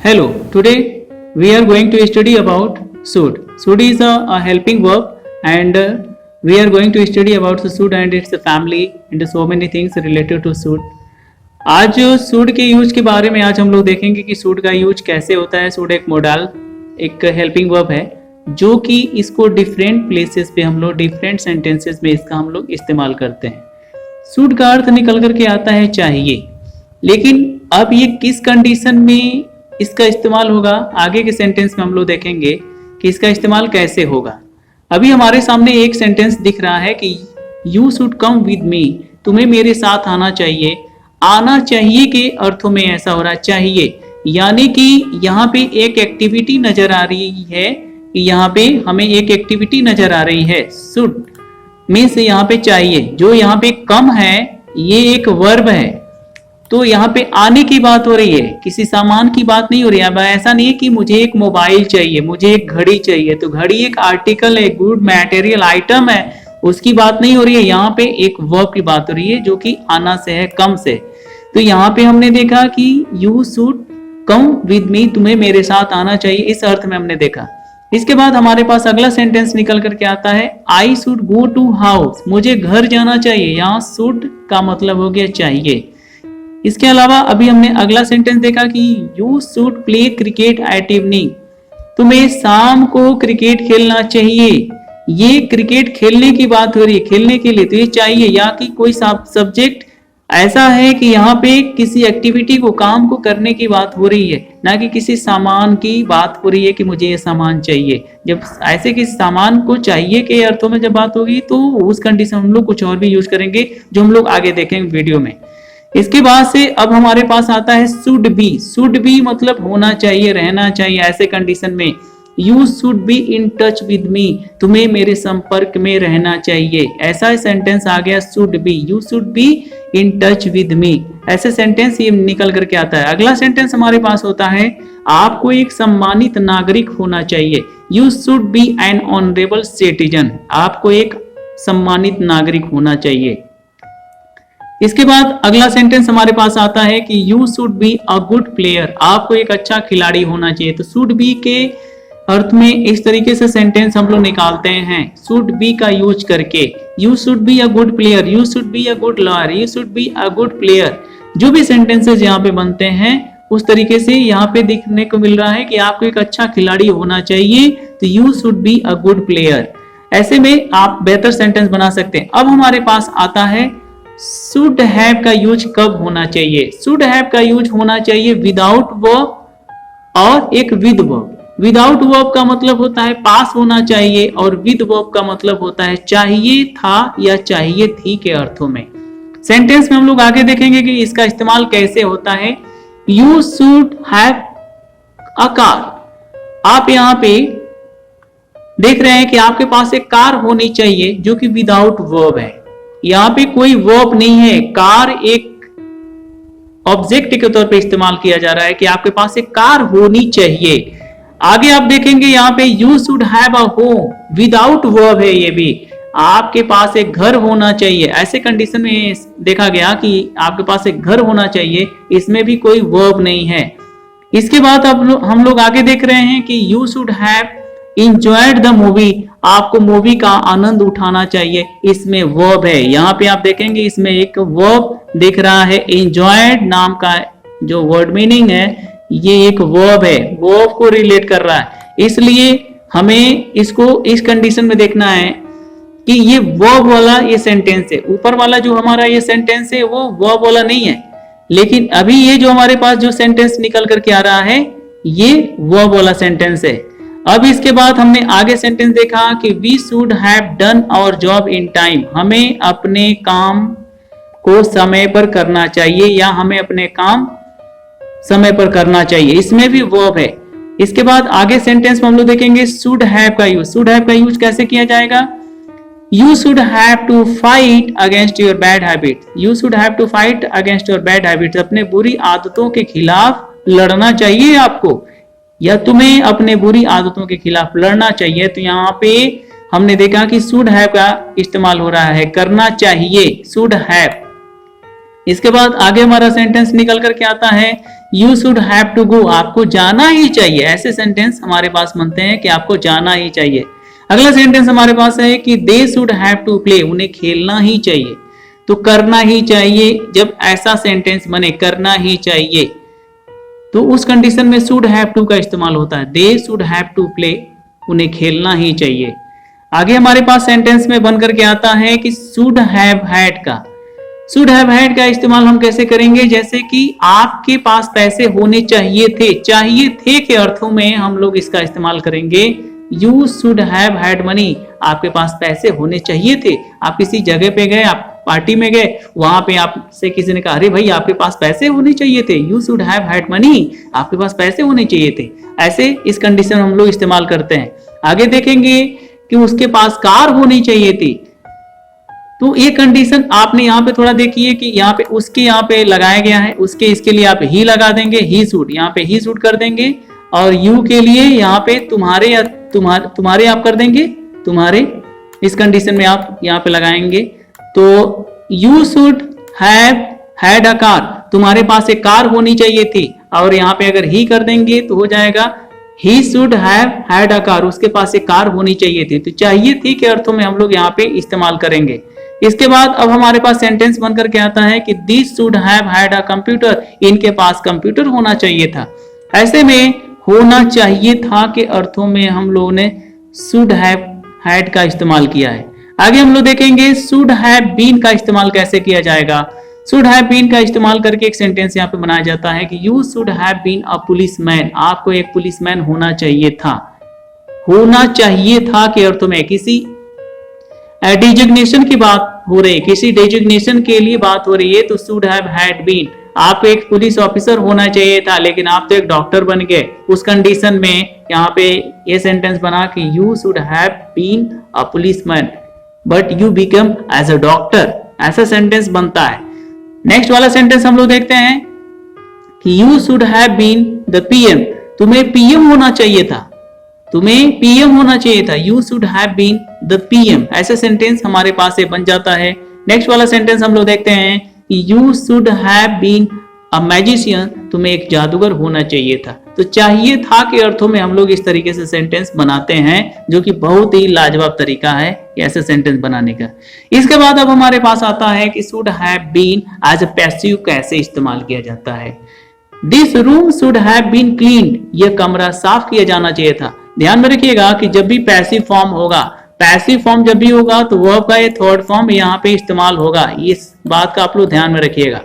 Hello, today we are going to study about should. Should is a helping verb and we are going to study about the should and its family and so many things related to should. आज should के use के बारे में आज हम लोग देखेंगे कि should का यूज कैसे होता है। should एक मोडल एक हेल्पिंग वर्ब है जो कि इसको डिफरेंट प्लेसेस पे हम लोग डिफरेंट सेंटेंसेस में इसका हम लोग इस्तेमाल करते हैं। should का अर्थ निकल करके आता है चाहिए, लेकिन अब ये किस कंडीशन में इसका इस्तेमाल होगा आगे के सेंटेंस में हम लोग देखेंगे कि इसका इस्तेमाल कैसे होगा। अभी हमारे सामने एक सेंटेंस दिख रहा है कि you should come with me, तुम्हें मेरे साथ आना चाहिए। आना चाहिए के अर्थों में ऐसा हो रहा चाहिए, यानी कि यहाँ पे एक एक्टिविटी नजर आ रही है, यहाँ पे हमें एक एक्टिविटी नजर आ रही है। शुड मीन्स यहाँ पे चाहिए, जो यहाँ पे कम है ये एक वर्ब है, तो यहाँ पे आने की बात हो रही है, किसी सामान की बात नहीं हो रही है। अब ऐसा नहीं है कि मुझे एक मोबाइल चाहिए, मुझे एक घड़ी चाहिए, तो घड़ी एक आर्टिकल है, गुड मटेरियल आइटम है, उसकी बात नहीं हो रही है। यहाँ पे एक वर्ब की बात हो रही है जो कि आना से है, कम से। तो यहाँ पे हमने देखा कि you should come with me, तुम्हें मेरे साथ आना चाहिए, इस अर्थ में हमने देखा। इसके बाद हमारे पास अगला सेंटेंस निकल करके आता है I should go to house, मुझे घर जाना चाहिए। यहाँ शुड का मतलब हो गया चाहिए। इसके अलावा अभी हमने अगला सेंटेंस देखा कि you should play cricket at evening, तुम्हें शाम को क्रिकेट खेलना चाहिए। ये क्रिकेट खेलने की बात हो रही है, खेलने के लिए, तो ये चाहिए या कि कोई सब्जेक्ट ऐसा है कि यहाँ पे किसी एक्टिविटी को, काम को करने की बात हो रही है, ना कि किसी सामान की बात हो रही है कि मुझे ये सामान चाहिए। जब ऐसे किसी सामान को चाहिए के अर्थों में जब बात होगी तो उस कंडीशन हम लोग कुछ और भी यूज करेंगे जो हम लोग आगे देखेंगे वीडियो में। इसके बाद से अब हमारे पास आता है शुड बी। शुड बी मतलब होना चाहिए, रहना चाहिए। ऐसे कंडीशन में you should be in touch with me, तुम्हें मेरे संपर्क में रहना चाहिए। ऐसा सेंटेंस आ गया should be, you should be in touch with me. ऐसे सेंटेंस ये निकल करके आता है। अगला सेंटेंस हमारे पास होता है आपको एक सम्मानित नागरिक होना चाहिए। You should B N honourable citizen, आपको एक सम्मानित नागरिक होना चाहिए। इसके बाद अगला सेंटेंस हमारे पास आता है कि you should be a good player, आपको एक अच्छा खिलाड़ी होना चाहिए। तो शुड बी के अर्थ में इस तरीके से सेंटेंस हम लोग निकालते हैं शुड बी का यूज करके। You should be a good player, you should be a good lawyer, you should be a good player. जो भी सेंटेंसेस यहाँ पे बनते हैं उस तरीके से यहाँ पे दिखने को मिल रहा है कि आपको एक अच्छा खिलाड़ी होना चाहिए, तो you should be a good player. ऐसे में आप बेहतर सेंटेंस बना सकते हैं। अब हमारे पास आता है शुड हैव का यूज कब होना चाहिए। शुड हैव का यूज होना चाहिए विदाउट वर्ब और एक विद वर्ब। विदाउट वर्ब का मतलब होता है पास होना चाहिए और विद वर्ब का मतलब होता है चाहिए था या चाहिए थी के अर्थों में। सेंटेंस में हम लोग आगे देखेंगे कि इसका इस्तेमाल कैसे होता है। You should have a car, आप यहाँ पे देख रहे हैं कि आपके पास एक कार होनी चाहिए जो कि विदाउट वर्ब है। यहाँ पे कोई वर्ब नहीं है, कार एक ऑब्जेक्ट के तौर पे इस्तेमाल किया जा रहा है कि आपके पास एक कार होनी चाहिए। आगे आप देखेंगे यहाँ पे you should have a home, without verb है, ये भी आपके पास एक घर होना चाहिए। ऐसे कंडीशन में देखा गया कि आपके पास एक घर होना चाहिए, इसमें भी कोई वर्ब नहीं है। इसके बाद अब हम लोग आगे देख रहे हैं कि you should have enjoyed the movie, आपको मूवी का आनंद उठाना चाहिए, इसमें वर्ब है। यहाँ पे आप देखेंगे इसमें एक वर्ब दिख रहा है, इंजॉयड नाम का जो वर्ड मीनिंग है ये एक वर्ब है, वर्ब को रिलेट कर रहा है। इसलिए हमें इसको इस कंडीशन में देखना है कि ये वर्ब वाला ये सेंटेंस है। ऊपर वाला जो हमारा ये सेंटेंस है वो वर्ब वाला नहीं है, लेकिन अभी ये जो हमारे पास जो सेंटेंस निकल करके आ रहा है ये वर्ब वाला सेंटेंस है। अब इसके बाद हमने आगे सेंटेंस देखा कि we should have done our job in time, हमें अपने काम को समय पर करना चाहिए या हमें अपने काम समय पर करना चाहिए, इसमें भी वर्ब है। इसके बाद आगे सेंटेंस में हम लोग देखेंगे शुड हैव का यूज। शुड हैव का यूज कैसे किया जाएगा। You should have to fight against your bad habit, you should have to fight against your bad habit, अपने बुरी आदतों के खिलाफ लड़ना चाहिए आपको, या तुम्हें अपने बुरी आदतों के खिलाफ लड़ना चाहिए। तो यहाँ पे हमने देखा कि शुड हैव का इस्तेमाल हो रहा है, करना चाहिए, शुड हैव। इसके बाद आगे हमारा सेंटेंस निकल करके आता है you should have to go, आपको जाना ही चाहिए। ऐसे सेंटेंस हमारे पास बनते हैं कि आपको जाना ही चाहिए। अगला सेंटेंस हमारे पास है कि they should have to play, उन्हें खेलना ही चाहिए। तो करना ही चाहिए, जब ऐसा सेंटेंस बने करना ही चाहिए तो उस कंडीशन में शुड हैव टू का इस्तेमाल होता है। They should have to play, उन्हें खेलना ही चाहिए। आगे हमारे पास सेंटेंस में बन करके आता है कि शुड हैव हैड का। शुड हैव हैड का इस्तेमाल हम कैसे करेंगे, जैसे कि आपके पास पैसे होने चाहिए थे। चाहिए थे के अर्थों में हम लोग इसका इस्तेमाल करेंगे you should have had money, आपके पास पैसे होने चाहिए थे। आप किसी जगह पे गए, आप पार्टी में गए, वहां पे आपसे किसी ने कहा अरे भाई आपके पास पैसे होने चाहिए थे, you should have had money, आपके पास पैसे होने चाहिए थे। ऐसे इस कंडीशन हम लोग इस्तेमाल करते हैं। आगे देखेंगे कि उसके पास कार होनी चाहिए थी। तो ये कंडीशन आपने यहाँ पे थोड़ा देखिए कि यहाँ पे उसके यहाँ पे लगाया गया है, उसके इसके लिए आप ही लगा देंगे, ही शुड, यहाँ पे ही शुड कर देंगे। और यू के लिए यहाँ पे तुम्हारे या तुम्हारे आप कर देंगे, तुम्हारे। इस कंडीशन में आप यहाँ पे लगाएंगे। तो you should have had a car, तुम्हारे पास एक कार होनी चाहिए थी। और यहाँ पे अगर ही कर देंगे तो हो जाएगा he should have had a car, उसके पास एक कार होनी चाहिए थी। तो चाहिए थी के अर्थों में हम लोग यहाँ पे इस्तेमाल करेंगे। इसके बाद अब हमारे पास सेंटेंस बनकर के आता है कि this should have had a computer, इनके पास कंप्यूटर होना चाहिए था। ऐसे में होना चाहिए था के अर्थों में हम लोगों ने शुड हैव हैड का इस्तेमाल किया है। आगे हम लोग देखेंगे शुड हैव बीन का इस्तेमाल कैसे किया जाएगा। शुड हैव बीन का इस्तेमाल करके एक सेंटेंस यहाँ पे बनाया जाता है कि you should have been a policeman, आपको एक पुलिसमैन होना चाहिए था। होना चाहिए था के अर्थों में किसी डिजिग्नेशन की बात हो रही है, किसी डिजिग्नेशन के लिए बात हो रही है, तो शुड हैव हैड बीन, आपको एक पुलिस ऑफिसर होना चाहिए था लेकिन आप तो एक डॉक्टर बन गए। उस कंडीशन में यहाँ पे ये सेंटेंस बना कि you should have been a policeman but you become as a doctor, ऐसा सेंटेंस बनता है। नेक्स्ट वाला सेंटेंस हम लोग देखते हैं कि you should have been the PM, तुम्हें पीएम होना चाहिए था, तुम्हें पीएम होना चाहिए था। You should have been the PM, ऐसे सेंटेंस हमारे पास ये बन जाता है। नेक्स्ट वाला सेंटेंस हम लोग देखते हैं कि you should have been a magician, तुम्हें एक जादूगर होना चाहिए था। तो चाहिए था के अर्थों में हम लोग इस तरीके से सेंटेंस बनाते हैं, जो कि बहुत ही लाजवाब तरीका है ऐसे सेंटेंस बनाने का। इसके बाद अब हमारे पास आता है कि should have been as a passive कैसे इस्तेमाल किया जाता है। This room should have been cleaned, यह कमरा साफ किया जाना चाहिए था। ध्यान में रखिएगा कि जब भी पैसिव फॉर्म होगा, पैसिव फॉर्म जब भी होगा तो वर्ब का ये थर्ड फॉर्म यहाँ पे इस्तेमाल होगा। इस बात का आप लोग ध्यान में रखिएगा,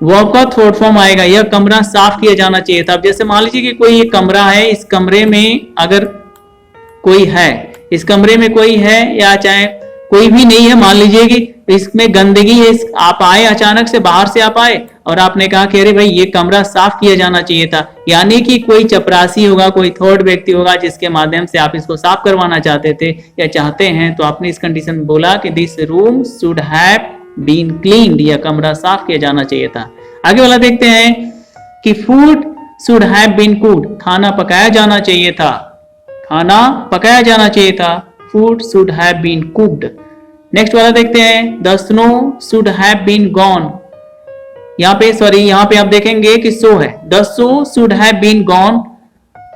वर्ब का थर्ड फॉर्म आएगा। यह कमरा साफ किया जाना चाहिए था। अब जैसे मान लीजिए कि कोई एक कमरा है, इस कमरे में अगर कोई है, इस कमरे में कोई है या चाहे कोई भी नहीं है, मान लीजिए कि इसमें गंदगी है, आप आए अचानक से, बाहर से आप आए और आपने कहा कि अरे भाई ये कमरा साफ किया जाना चाहिए था, यानी कि कोई चपरासी होगा, कोई थर्ड व्यक्ति होगा जिसके माध्यम से आप इसको साफ करवाना चाहते थे या चाहते हैं। तो आपने इस कंडीशन में बोला कि this room should have been cleaned, यह कमरा साफ किया जाना चाहिए था। आगे वाला देखते हैं कि food should have been cooked, खाना पकाया जाना चाहिए था, खाना पकाया जाना चाहिए था। Food should have been cooked. Next वाला देखते हैं the snow should have been gone, यहाँ पे आप देखेंगे कि सो है, the show should have been gone,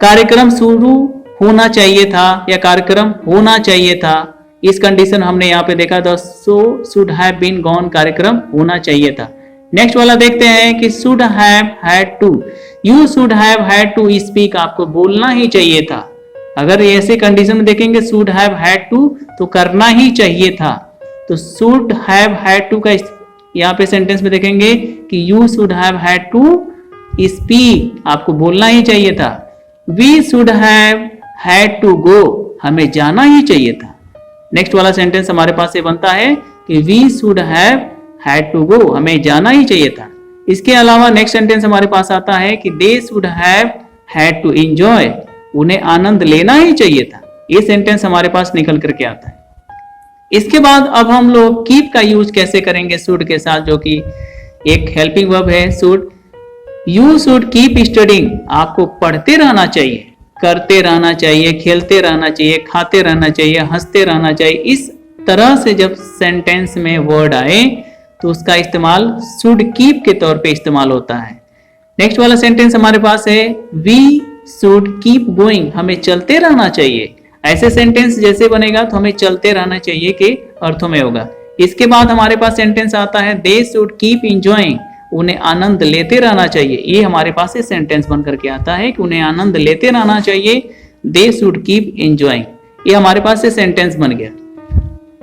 कार्यक्रम शुरू होना चाहिए था या कार्यक्रम होना चाहिए था। इस कंडीशन हमने यहाँ पे देखा the show should have been gone, कार्यक्रम होना चाहिए था। नेक्स्ट वाला देखते हैं कि should have had to, you should have had to speak, आपको बोलना ही चाहिए था। अगर ऐसे कंडीशन में देखेंगे शुड हैव हैड टू तो करना ही चाहिए था। तो शुड हैव हैड टू का यहाँ पे सेंटेंस में देखेंगे कि you should have had to speak, आपको बोलना ही चाहिए था। We should have had to go, हमें जाना ही चाहिए था। नेक्स्ट वाला सेंटेंस हमारे पास ये बनता है कि we should have had to go, हमें जाना ही चाहिए था। इसके अलावा नेक्स्ट सेंटेंस हमारे पास आता है कि they should have had to enjoy, उन्हें आनंद लेना ही चाहिए था। ये सेंटेंस हमारे पास निकल करके आता है। इसके बाद अब हम लोग कीप का यूज कैसे करेंगे शुड के साथ, जो कि एक हेल्पिंग वर्ब है should. You should keep studying, आपको पढ़ते रहना चाहिए, करते रहना चाहिए, खेलते रहना चाहिए, खाते रहना चाहिए, हंसते रहना चाहिए। इस तरह से जब सेंटेंस में वर्ड आए तो उसका इस्तेमाल शुड कीप के तौर पे इस्तेमाल होता है। नेक्स्ट वाला सेंटेंस हमारे पास है वी शुड कीप गोइंग, हमें चलते रहना चाहिए। ऐसे सेंटेंस जैसे बनेगा तो हमें चलते रहना चाहिए के अर्थों में होगा। इसके बाद हमारे पास सेंटेंस आता है दे शुड कीप इंजॉइंग, उन्हें आनंद लेते रहना चाहिए। ये हमारे पास ये सेंटेंस बन करके आता है कि उन्हें आनंद लेते रहना चाहिए, दे शुड कीप इंजॉइंग। ये हमारे पास ये सेंटेंस बन गया।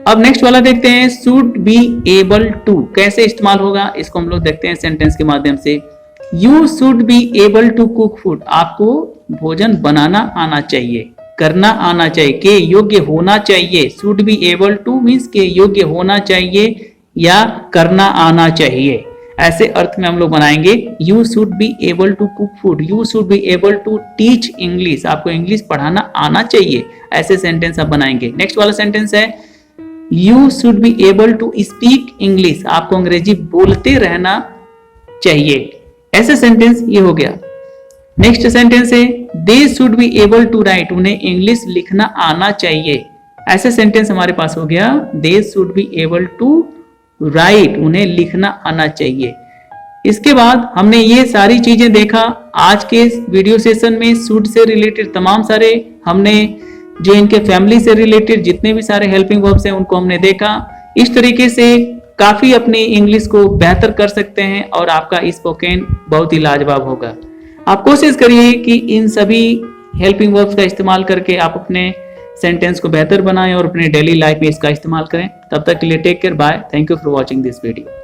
अब नेक्स्ट वाला देखते हैं शुड बी एबल टू, कैसे इस्तेमाल होगा इसको हम लोग देखते हैं सेंटेंस के माध्यम से। You should be able to cook food, आपको भोजन बनाना आना चाहिए, करना आना चाहिए, के योग्य होना चाहिए। Should be able two means के योग्य होना चाहिए या करना आना चाहिए, ऐसे अर्थ में हम लोग बनाएंगे। You should be able to cook food, you should be able to teach English, आपको इंग्लिश पढ़ाना आना चाहिए, ऐसे सेंटेंस आप बनाएंगे। नेक्स्ट वाला सेंटेंस है you should be able to speak English, आपको अंग्रेजी बोलते रहना चाहिए, ऐसे सेंटेंस ये हो गया। नेक्स्ट सेंटेंस है they should be able to write, उन्हें इंग्लिश लिखना आना चाहिए, ऐसे सेंटेंस हमारे पास हो गया। They should be able to write, उन्हें लिखना आना चाहिए। इसके बाद हमने ये सारी चीजें देखा आज के वीडियो सेशन में। शुड से रिलेटेड तमाम सारे हमने जो इनके फैमिली से रिलेटेड जितने भी सारे हेल्पिंग वर्ब्स हैं उनको हमने देखा। इस तरीके से काफी अपनी इंग्लिश को बेहतर कर सकते हैं और आपका स्पोकन बहुत ही लाजवाब होगा। आप कोशिश करिए कि इन सभी हेल्पिंग वर्ब्स का इस्तेमाल करके आप अपने सेंटेंस को बेहतर बनाएं और अपने डेली लाइफ में इसका इस्तेमाल करें। तब तक के लिए take care, bye, thank you for watching this video.